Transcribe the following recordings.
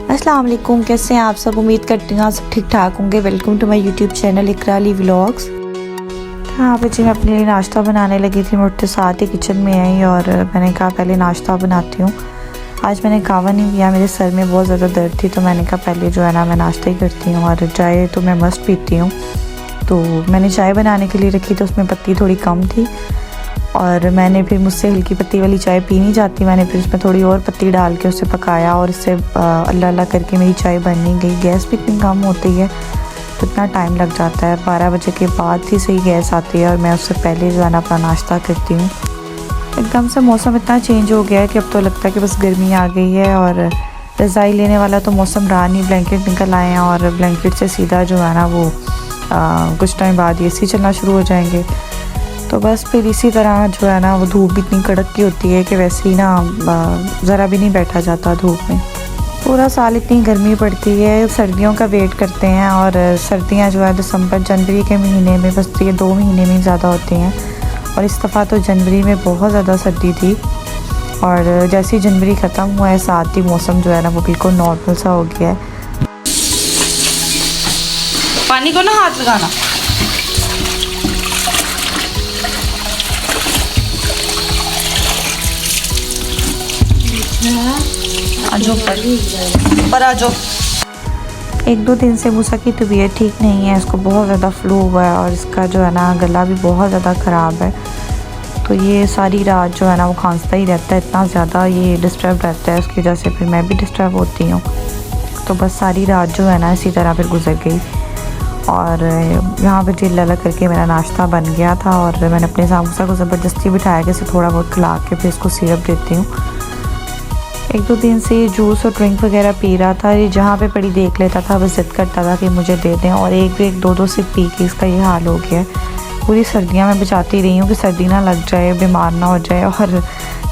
अस्सलाम वालेकुम, कैसे हैं आप सब। उम्मीद करती हूँ आप सब ठीक ठाक होंगे। Welcome to my YouTube channel Iqra Ali vlogs. हाँ जी, मैं अपने लिए नाश्ता बनाने लगी थी। मैं उठते साथ ही किचन में आई और मैंने कहा पहले नाश्ता बनाती हूँ। आज मैंने कावा नहीं पिया, मेरे सर में बहुत ज़्यादा दर्द थी, तो मैंने कहा पहले जो है ना मैं नाश्ता ही करती हूँ। और चाय तो मैं मस्त पीती हूँ, तो मैंने चाय बनाने के लिए रखी तो उसमें पत्ती थोड़ी कम थी और मैंने फिर मुझसे हल्की पत्ती वाली चाय पी नहीं जाती। मैंने फिर उसमें थोड़ी और पत्ती डाल के उसे पकाया और इससे अल्लाह अल्लाह करके मेरी चाय बन नहीं गई। गैस भी इतनी कम होती है तो इतना टाइम लग जाता है। 12 बजे के बाद ही सही गैस आती है और मैं उससे पहले जो है ना अपना नाश्ता करती हूँ। एकदम से मौसम इतना चेंज हो गया है कि अब तो लगता है कि बस गर्मी आ गई है और रज़ाई लेने वाला तो मौसम रहा नहीं। ब्लैंकेट निकल आए हैं और ब्लैंकेट से सीधा जो है ना वो कुछ टाइम बाद AC चलना शुरू हो जाएंगे। तो बस फिर इसी तरह जो है ना वो धूप भी इतनी कड़क की होती है कि वैसे ही ना ज़रा भी नहीं बैठा जाता धूप में। पूरा साल इतनी गर्मी पड़ती है, सर्दियों का वेट करते हैं और सर्दियां जो है दिसंबर जनवरी के महीने में, बस ये 2 महीने में ज़्यादा होती हैं। और इस दफ़ा तो जनवरी में बहुत ज़्यादा सर्दी थी और जैसे ही जनवरी ख़त्म हुआ है साथ ही मौसम जो है ना वो बिल्कुल नॉर्मल सा हो गया है। पानी को ना हाथ लगाना। पर आ जाओ। 1-2 दिन से मूसा की तबीयत ठीक नहीं है, इसको बहुत ज़्यादा फ्लू हुआ है और इसका जो है ना गला भी बहुत ज़्यादा ख़राब है। तो ये सारी रात जो है ना वो खांसता ही रहता है, इतना ज़्यादा ये डिस्टर्ब रहता है, उसकी वजह से फिर मैं भी डिस्टर्ब होती हूँ। तो बस सारी रात जो है ना इसी तरह फिर गुजर गई और यहाँ पर चिल्ला लग करके मेरा नाश्ता बन गया था और मैंने अपने सामूसा को ज़बरदस्ती बिठाया कि इसे थोड़ा बहुत खिला के फिर इसको सिरप देती हूँ। 1-2 दिन से जूस और ड्रिंक वगैरह पी रहा था, ये जहाँ पे पड़ी देख लेता था, बस जिद करता था कि मुझे दे दें और एक 2 सिप पी के इसका ये हाल हो गया है। पूरी सर्दियाँ मैं बचाती रही हूँ कि सर्दी ना लग जाए, बीमार ना हो जाए और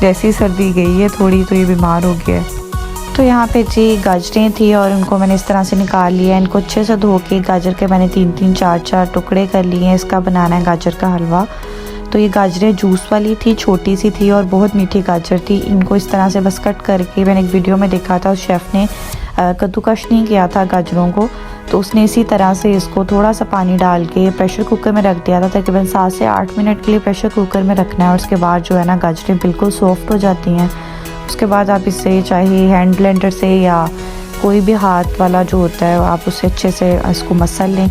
जैसी सर्दी गई है थोड़ी तो ये बीमार हो गया है। तो यहाँ पे जी गाजरें थी और उनको मैंने इस तरह से निकाल लिया। इनको अच्छे से धो के गाजर के मैंने 3-3 4-4 टुकड़े कर लिए हैं। इसका बनाना है गाजर का हलवा। तो ये गाजरें जूस वाली थी, छोटी सी थी और बहुत मीठी गाजर थी। इनको इस तरह से बस कट करके, मैंने एक वीडियो में देखा था उस शेफ़ ने कद्दूकश नहीं किया था गाजरों को, तो उसने इसी तरह से इसको थोड़ा सा पानी डाल के प्रेशर कुकर में रख दिया था। तकरीबन 7 से 8 मिनट के लिए प्रेशर कुकर में रखना है और उसके बाद जो है ना गाजरें बिल्कुल सॉफ्ट हो जाती हैं। उसके बाद आप इससे चाहे हैंड ब्लेंडर से या कोई भी हाथ वाला जो होता है आप उससे अच्छे से इसको मसल लें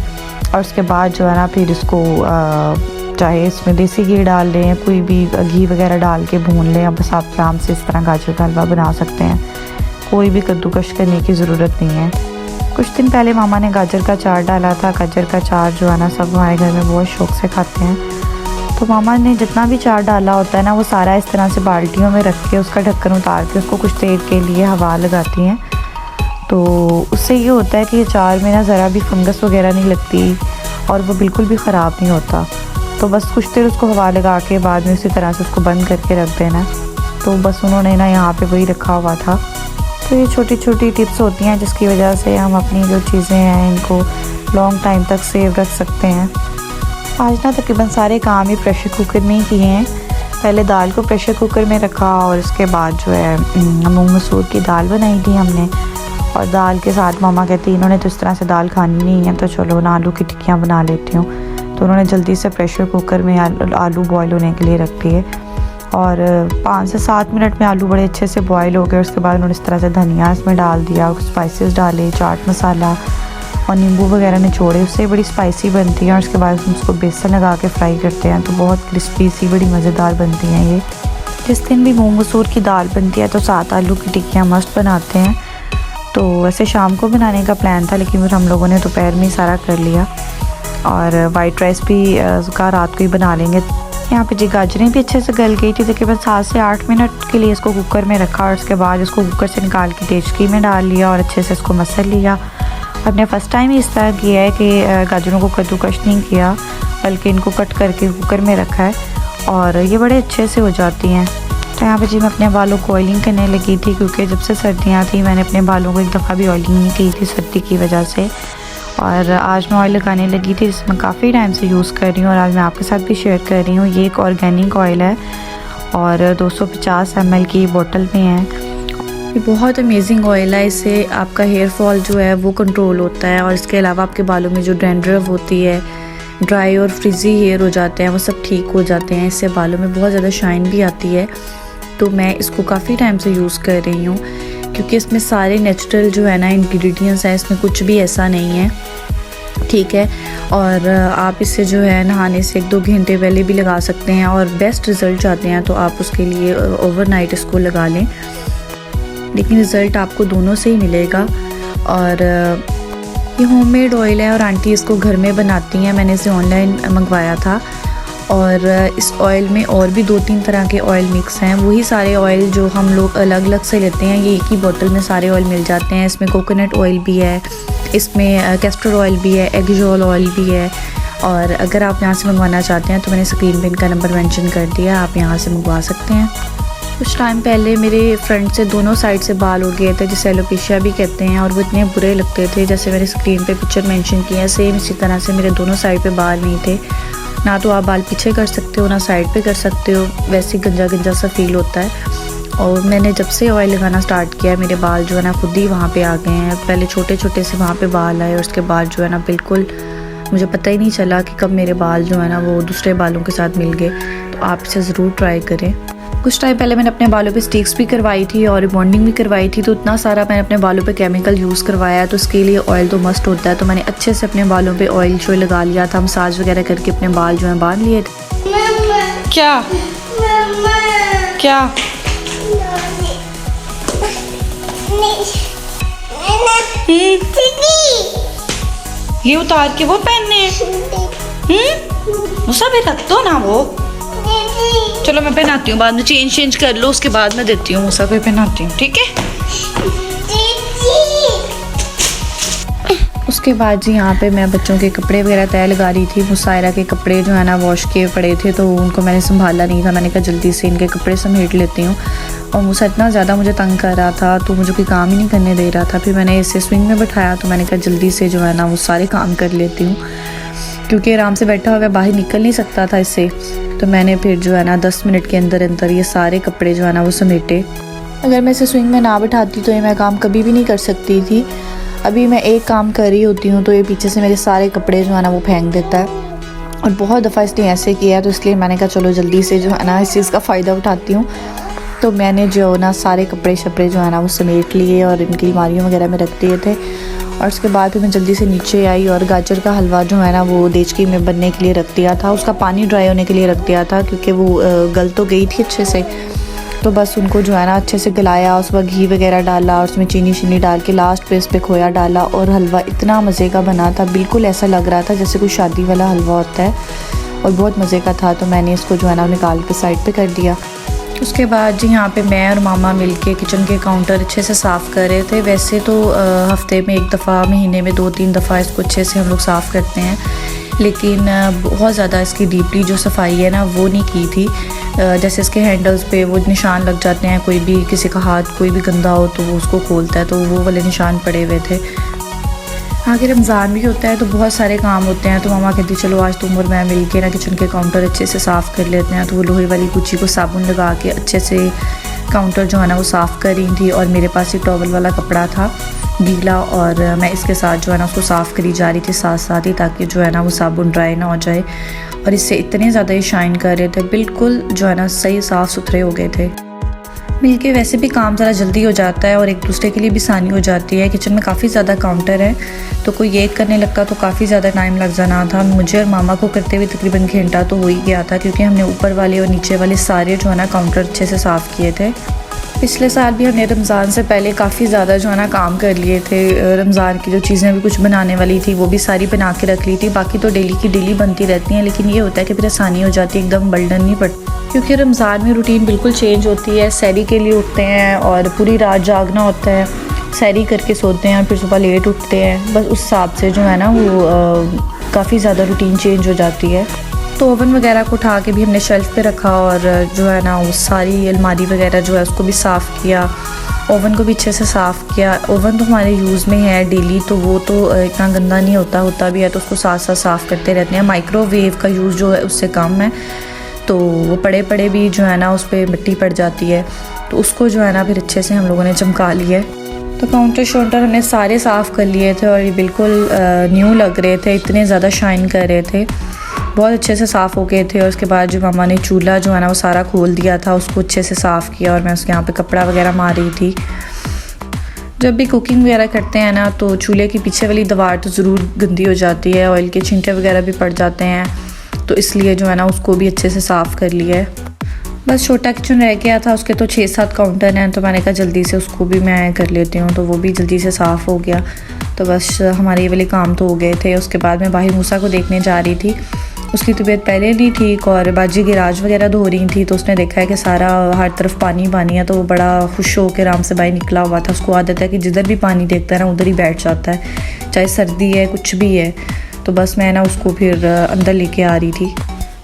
और उसके बाद जो है ना फिर इसको चाहे इसमें देसी घी डाल लें या कोई भी घी वगैरह डाल के भून लें। अब बस आप आराम से इस तरह गाजर का हलवा बना सकते हैं, कोई भी कद्दूकश करने की ज़रूरत नहीं है। कुछ दिन पहले मामा ने गाजर का चार डाला था। गाजर का चार जो है ना सब हमारे घर में बहुत शौक़ से खाते हैं। तो मामा ने जितना भी चार डाला होता है ना वो सारा इस तरह से बाल्टियों में रख के उसका ढक्कन उतार के उसको कुछ देर के लिए हवा लगाती हैं। तो उससे ये होता है कि ये चार में ना ज़रा भी फंगस वगैरह नहीं लगती और वो बिल्कुल भी ख़राब नहीं होता। तो बस कुछ देर उसको हवा लगा के बाद में उसी तरह से उसको बंद करके रख देना। तो बस उन्होंने ना यहाँ पे वही रखा हुआ था। तो ये छोटी छोटी टिप्स होती हैं जिसकी वजह से हम अपनी जो चीज़ें हैं इनको लॉन्ग टाइम तक सेव रख सकते हैं। आज ना तकरीबन सारे काम ही प्रेशर कुकर में ही किए हैं। पहले दाल को प्रेशर कुकर में रखा और उसके बाद जो है मूंग मसूर की दाल बनाई थी हमने और दाल के साथ मामा कहती इन्होंने तो इस तरह से दाल खानी नहीं है तो चलो ना आलू की टिक्कियाँ बना लेती हूँ। तो उन्होंने जल्दी से प्रेशर कुकर में आलू बॉयल होने के लिए रख दिए और 5 से 7 मिनट में आलू बड़े अच्छे से बॉयल हो गए। उसके बाद उन्होंने इस तरह से धनिया इसमें डाल दिया, स्पाइसेस डाले, चाट मसाला और नींबू वगैरह निचोड़े, उससे बड़ी स्पाइसी बनती है। और उसके बाद हम उसको बेसन लगा के फ्राई करते हैं तो बहुत क्रिस्पी सी बड़ी मज़ेदार बनती हैं ये। जिस दिन भी मूंग मसूर की दाल बनती है तो 7 आलू की टिक्कियाँ मस्त बनाते हैं। तो वैसे शाम को बनाने का प्लान था लेकिन फिर हम लोगों ने दोपहर में ही सारा कर लिया और वाइट राइस भी का रात को ही बना लेंगे। यहाँ पे जी गाजरें भी अच्छे से गल गई थी। तकरीबन 7 से 8 मिनट के लिए इसको कुकर में रखा और उसके बाद इसको कुकर से निकाल के देचकी में डाल लिया और अच्छे से इसको मसल लिया। हमने फ़र्स्ट टाइम ही इस तरह किया है कि गाजरों को कद्दूकश नहीं किया बल्कि इनको कट करके कुकर में रखा है और ये बड़े अच्छे से हो जाती हैं। तो यहाँ पे जी मैं अपने बालों को ऑयलिंग करने लगी थी क्योंकि जब से सर्दियाँ थी मैंने अपने बालों को एक दफ़ा भी ऑयलिंग नहीं की थी सर्दी की वजह से। और आज मैं ऑयल लगाने लगी थी जिसमें काफ़ी टाइम से यूज़ कर रही हूँ और आज मैं आपके साथ भी शेयर कर रही हूँ। ये एक ऑर्गेनिक ऑयल है और 250 ml की बोतल में है ये बहुत अमेजिंग ऑयल है, इससे आपका हेयर फॉल जो है वो कंट्रोल होता है और इसके अलावा आपके बालों में जो डैंड्रफ होती है, ड्राई और फ्रिजी हेयर हो जाते हैं, वो सब ठीक हो जाते हैं। इससे बालों में बहुत ज़्यादा शाइन भी आती है। तो मैं इसको काफ़ी टाइम से यूज़ कर रही हूँ क्योंकि इसमें सारे नेचुरल जो है ना इंग्रेडिएंट्स हैं, इसमें कुछ भी ऐसा नहीं है, ठीक है। और आप इससे जो है नहाने से 1-2 घंटे पहले भी लगा सकते हैं और बेस्ट रिज़ल्ट चाहते हैं तो आप उसके लिए ओवरनाइट इसको लगा लें, लेकिन रिज़ल्ट आपको दोनों से ही मिलेगा। और ये होममेड ऑयल है और आंटी इसको घर में बनाती हैं, मैंने इसे ऑनलाइन मंगवाया था। और इस ऑयल में और भी 2-3 तरह के ऑयल मिक्स हैं, वही सारे ऑयल जो हम लोग अलग अलग से लेते हैं, ये एक ही बोतल में सारे ऑयल मिल जाते हैं। इसमें कोकोनट ऑयल भी है, इसमें कैस्टर ऑयल भी है, एगजोल ऑयल भी है। और अगर आप यहाँ से मंगवाना चाहते हैं तो मैंने स्क्रीन पे इनका नंबर मेंशन कर दिया, आप यहाँ से मंगवा सकते हैं। कुछ टाइम पहले मेरे फ्रंट से दोनों साइड से बाल उड़ गए थे, जिसे एलोपेशिया भी कहते हैं, और वो इतने बुरे लगते थे। जैसे मैंने स्क्रीन पे पिक्चर मेंशन किया है, सेम इसी तरह से मेरे दोनों साइड पे बाल नहीं थे। ना तो आप बाल पीछे कर सकते हो, ना साइड पे कर सकते हो, वैसे ही गंजा गंजा सा फील होता है। और मैंने जब से ऑयल लगाना स्टार्ट किया, मेरे बाल जो है ना खुद ही वहाँ पे आ गए हैं। पहले छोटे छोटे से वहाँ पे बाल आए और उसके बाद जो है ना बिल्कुल मुझे पता ही नहीं चला कि कब मेरे बाल जो है ना वो दूसरे बालों के साथ मिल गए। तो आप इसे ज़रूर ट्राई करें। कुछ टाइम पहले मैंने अपने बालों पे स्टिक्स भी करवाई थी और रिबॉन्डिंग भी करवाई थी, तो इतना सारा मैंने अपने बालों पे केमिकल यूज़ करवाया है, तो उसके लिए ऑयल तो मस्ट होता है। तो मैंने अच्छे से अपने बालों पे ऑयल शो लगा लिया था, मसाज वगैरह करके अपने बाल जो है बांध लिए थे। क्या क्या ये उतार के वो पहनने हैं? मुसा भी रख दो ना वो। चलो मैं पहनाती हूँ, बाद में चेंज कर लो, उसके बाद मैं देती हूँ मूसा को पहनाती हूँ, ठीक है। उसके बाद जी यहाँ पे मैं बच्चों के कपड़े वगैरह तय लगा रही थी। मुसायरा के कपड़े जो है ना वॉश किए पड़े थे, तो उनको मैंने संभाला नहीं था। मैंने कहा जल्दी से इनके कपड़े समेट लेती हूँ। और मूसा इतना ज़्यादा मुझे तंग कर रहा था तो मुझे कोई काम ही नहीं करने दे रहा था। फिर मैंने इसे स्विंग में बैठाया, तो मैंने कहा जल्दी से जो है ना वो सारे काम कर लेती हूँ, क्योंकि आराम से बैठा हुआ बाहर निकल नहीं सकता था इससे। तो मैंने फिर जो है ना 10 मिनट के अंदर अंदर ये सारे कपड़े जो है ना वो समेटे। अगर मैं इसे स्विंग में ना बैठाती तो ये मैं काम कभी भी नहीं कर सकती थी। अभी मैं एक काम कर रही होती हूँ तो ये पीछे से मेरे सारे कपड़े जो है ना वो फेंक देता है, और बहुत दफ़ा इसने ऐसे किया है। तो इसलिए मैंने कहा चलो जल्दी से जो है ना इस चीज़ का फ़ायदा उठाती हूँ। तो मैंने जो ना सारे कपड़े शपड़े जो है ना वो समेट लिए और इनकी अलमारियों वगैरह में रख दिए थे। और उसके बाद फिर मैं जल्दी से नीचे आई और गाजर का हलवा जो है ना वो देचकी में बनने के लिए रख दिया था। उसका पानी ड्राई होने के लिए रख दिया था, क्योंकि वो गल तो गई थी अच्छे से। तो बस उनको जो है ना अच्छे से गलाया, उस पर घी वगैरह डाला और उसमें चीनी शीनी डाल के लास्ट पे इस पर खोया डाला, और हलवा इतना मज़े का बना था, बिल्कुल ऐसा लग रहा था जैसे कोई शादी वाला हलवा होता है, और बहुत मज़े का था। तो मैंने इसको जो है ना निकाल के साइड पे कर दिया। उसके बाद जी यहाँ पे मैं और मामा मिलके किचन के काउंटर अच्छे से साफ़ कर रहे थे। वैसे तो हफ्ते में 1 दफ़ा, महीने में 2-3 दफ़ा इसको अच्छे से हम लोग साफ़ करते हैं, लेकिन बहुत ज़्यादा इसकी डीपली जो सफाई है ना वो नहीं की थी। जैसे इसके हैंडल्स पे वो निशान लग जाते हैं, कोई भी किसी का हाथ कोई भी गंदा हो तो वो उसको खोलता है, तो वो वाले निशान पड़े हुए थे। आगे रमज़ान भी होता है तो बहुत सारे काम होते हैं, तो मामा कहती चलो आज तुम और मैं मिल के ना किचन के काउंटर अच्छे से साफ़ कर लेते हैं। तो वो लोहे वाली कुची को साबुन लगा के अच्छे से काउंटर जो है ना वो साफ़ कर रही थी, और मेरे पास एक टॉवल वाला कपड़ा था गीला, और मैं इसके साथ जो है ना उसको साफ़ करी जा रही थी साथ साथ ही, ताकि जो है ना वो साबुन ड्राई ना हो जाए। और इससे इतने ज़्यादा ये शाइन कर रहे थे, बिल्कुल जो है ना सही साफ़ सुथरे हो गए थे। मिलके वैसे भी काम ज़रा जल्दी हो जाता है और एक दूसरे के लिए भी आसानी हो जाती है। किचन में काफ़ी ज़्यादा काउंटर है, तो कोई ये करने लगता तो काफ़ी ज़्यादा टाइम लग जाना था। मुझे और मामा को करते हुए तकरीबन घंटा तो हो ही गया था, क्योंकि हमने ऊपर वाले और नीचे वाले सारे जो है ना काउंटर अच्छे से साफ़ किए थे। पिछले साल भी हमने रमज़ान से पहले काफ़ी ज़्यादा जो है ना काम कर लिए थे। रमज़ान की जो चीज़ें भी कुछ बनाने वाली थी वो भी सारी बना के रख ली थी। बाकी तो डेली की डेली बनती रहती हैं, लेकिन ये होता है कि फिर आसानी हो जाती है, एकदम बर्डन नहीं पड़ती, क्योंकि रमज़ान में रूटीन बिल्कुल चेंज होती है। सहरी के लिए उठते हैं और पूरी रात जागना होता है, सहरी करके सोते हैं और फिर सुबह लेट उठते हैं। बस उस हिसाब से जो है ना वो काफ़ी ज़्यादा रूटीन चेंज हो जाती है। तो ओवन वगैरह को उठा के भी हमने शेल्फ़ पे रखा, और जो है ना वो सारी अलमारी वगैरह जो है उसको भी साफ़ किया, ओवन को भी अच्छे से साफ़ किया। ओवन तो हमारे यूज़ में है डेली, तो वो तो इतना गंदा नहीं होता भी है तो उसको साथ साथ साफ़ करते रहते हैं। माइक्रोवेव का यूज़ जो है उससे कम है, तो वो पड़े भी जो है ना उस पर मिट्टी पड़ जाती है, तो उसको जो है ना फिर अच्छे से हम लोगों ने चमका लिया है। तो काउंटर शाउंटर हमने सारे साफ़ कर लिए थे और ये बिल्कुल न्यू लग रहे थे, इतने ज़्यादा शाइन कर रहे थे, बहुत अच्छे से साफ़ हो गए थे। और उसके बाद जो मामा ने चूल्हा जो है ना वो सारा खोल दिया था, उसको अच्छे से साफ़ किया और मैं उसके यहाँ पे कपड़ा वगैरह मार रही थी। जब भी कुकिंग वगैरह करते हैं ना तो चूल्हे की पीछे वाली दीवार तो ज़रूर गंदी हो जाती है, ऑयल के छींटे वगैरह भी पड़ जाते हैं, तो इसलिए जो है ना उसको भी अच्छे से साफ़ कर लिया है। बस छोटा किचन रह गया था, उसके तो 6-7 काउंटर हैं, तो मैंने कहा जल्दी से उसको भी मैं कर लेती हूँ, तो वो भी जल्दी से साफ़ हो गया। तो बस हमारे ये वाले काम तो हो गए थे। उसके बाद मैं बाहर मूसा को देखने जा रही थी, उसकी तबीयत पहले नहीं ठीक और बाजी गिराज वगैरह धो रही थी, तो उसने देखा है कि सारा हर तरफ पानी पानी है, तो वो बड़ा खुश हो के आराम से बाहर निकला हुआ था। उसको आदत है कि जिधर भी पानी देखता है ना उधर ही बैठ जाता है, चाहे सर्दी है कुछ भी है। तो बस मैं ना उसको फिर अंदर लेके आ रही थी।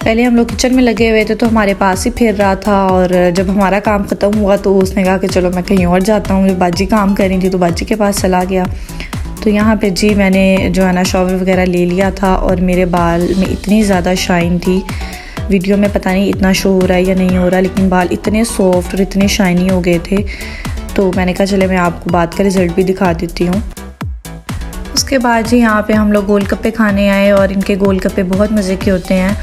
पहले हम लोग किचन में लगे हुए थे तो हमारे पास ही फिर रहा था, और जब हमारा काम ख़त्म हुआ तो उसने कहा कि चलो मैं कहीं और जाता हूँ। जब बाजी काम कर रही थी तो बाजी के पास चला गया। तो यहाँ पे जी मैंने जो है ना शॉवर वगैरह ले लिया था और मेरे बाल में इतनी ज़्यादा शाइन थी, वीडियो में पता नहीं इतना शो हो रहा है या नहीं हो रहा, लेकिन बाल इतने सॉफ्ट और इतने शाइनी हो गए थे। तो मैंने कहा चले मैं आपको बाद का रिज़ल्ट भी दिखा देती हूँ। उसके बाद जी यहाँ पे हम लोग गोलगप्पे खाने आए और इनके गोलगप्पे बहुत मज़े के होते हैं।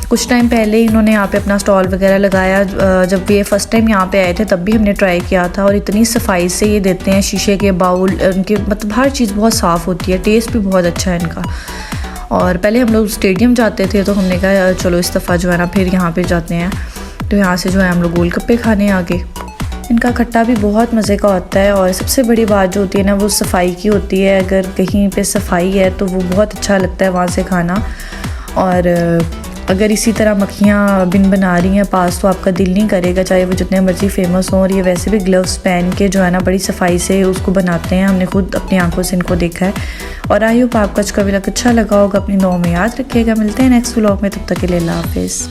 कुछ टाइम पहले इन्होंने यहाँ पे अपना स्टॉल वगैरह लगाया, जब ये फ़र्स्ट टाइम यहाँ पे आए थे तब भी हमने ट्राई किया था, और इतनी सफाई से ये देते हैं, शीशे के बाउल, उनके मतलब हर चीज़ बहुत साफ़ होती है, टेस्ट भी बहुत अच्छा है इनका। और पहले हम लोग स्टेडियम जाते थे तो हमने कहा चलो इस दफ़ा जो है ना फिर यहाँ पर जाते हैं, तो यहाँ से जो है हम लोग गोलगप्पे खाने आ गए। इनका खट्टा भी बहुत मज़े का होता है, और सबसे बड़ी बात जो होती है ना वो सफाई की होती है। अगर कहीं पे सफाई है तो वो बहुत अच्छा लगता है वहाँ से खाना। और अगर इसी तरह मक्खियाँ बिन बना रही हैं पास तो आपका दिल नहीं करेगा, चाहे वो जितने मर्जी फेमस हों। और ये वैसे भी ग्लव्स पहन के जो है ना बड़ी सफाई से उसको बनाते हैं, हमने खुद अपनी आंखों से इनको देखा है। और आई होप आपको आज का व्लॉग अच्छा लगा होगा, अपनी दुआओं में याद रखिएगा। मिलते हैं नेक्स्ट व्लॉग में, तब तक के लिए अल्लाह हाफिज़।